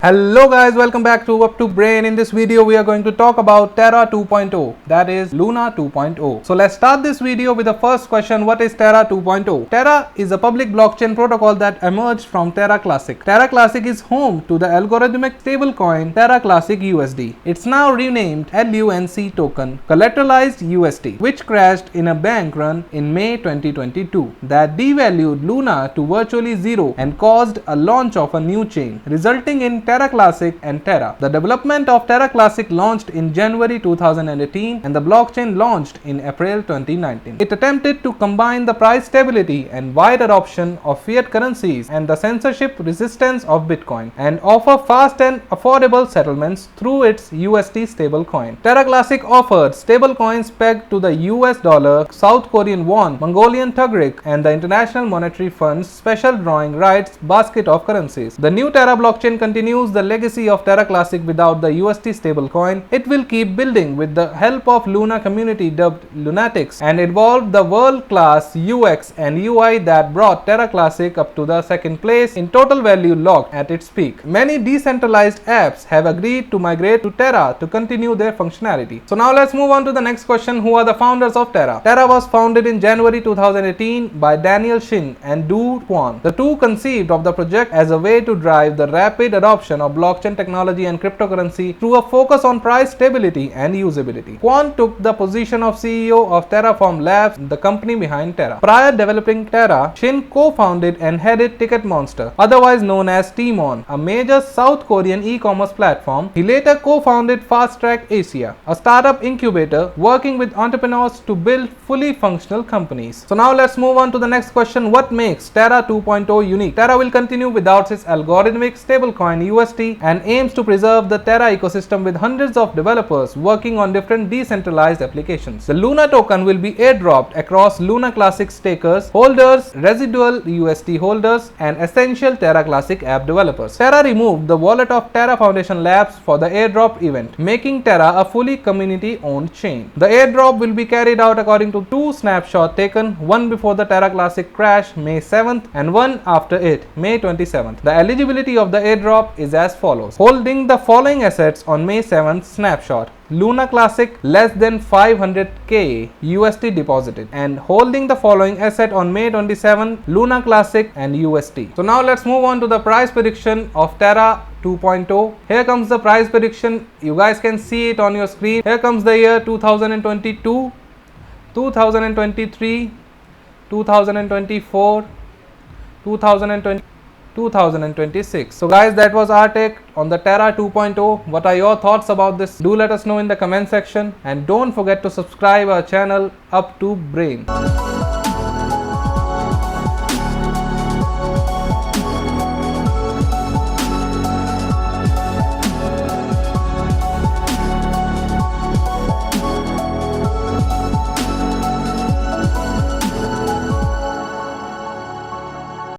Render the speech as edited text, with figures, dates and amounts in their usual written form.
Hello guys, welcome back to Up to Brain. In this video we are going to talk about Terra 2.0, that is Luna 2.0. So let's start this video with the first question. What is Terra 2.0? Terra is a public blockchain protocol that emerged from Terra Classic. Terra Classic is home to the algorithmic stablecoin Terra Classic USD. It's now renamed LUNC token, collateralized USD, which crashed in a bank run in May 2022 that devalued Luna to virtually zero and caused a launch of a new chain, resulting in Terra Classic and Terra. The development of Terra Classic launched in January 2018 and the blockchain launched in April 2019. It attempted to combine the price stability and wide adoption of fiat currencies and the censorship resistance of Bitcoin and offer fast and affordable settlements through its USD stablecoin. Terra Classic offered stablecoins pegged to the US dollar, South Korean won, Mongolian tughrik, and the International Monetary Fund's special drawing rights basket of currencies. The new Terra blockchain continues the legacy of Terra Classic without the USD stablecoin. It will keep building with the help of Luna community dubbed Lunatics and evolve the world-class UX and UI that brought Terra Classic up to the second place in total value locked at its peak. Many decentralized apps have agreed to migrate to Terra to continue their functionality. So now let's move on to the next question. Who are the founders of Terra? Terra was founded in January 2018 by Daniel Shin and Du Quan. The two conceived of the project as a way to drive the rapid adoption of blockchain technology and cryptocurrency through a focus on price stability and usability. Quan took the position of CEO of Terraform Labs, the company behind Terra. Prior developing Terra, Shin co-founded and headed Ticket Monster, otherwise known as Tmon, a major South Korean e-commerce platform. He later co-founded Fast Track Asia, a startup incubator working with entrepreneurs to build fully functional companies. So now let's move on to the next question. What makes Terra 2.0 unique? Terra will continue without its algorithmic stablecoin USD and aims to preserve the Terra ecosystem with hundreds of developers working on different decentralized applications. The Luna token will be airdropped across Luna Classic stakers, holders, residual USD holders, and essential Terra Classic app developers. Terra removed the wallet of Terra Foundation Labs for the airdrop event, making Terra a fully community-owned chain. The airdrop will be carried out according to two snapshots taken, one before the Terra Classic crash May 7th and one after it May 27th. The eligibility of the airdrop is as follows. Holding the following assets on May 7th snapshot: Luna Classic less than 500k USD deposited, and holding the following asset on May 27th: Luna Classic and USD. So now let's move on to the price prediction of Terra 2.0. Here comes the price prediction. You guys can see it on your screen. Here comes the year 2022, 2023, 2024, 2026. So guys, that was our take on the Terra 2.0. What are your thoughts about this? Do let us know in the comment section, and don't forget to subscribe our channel Up to Brain.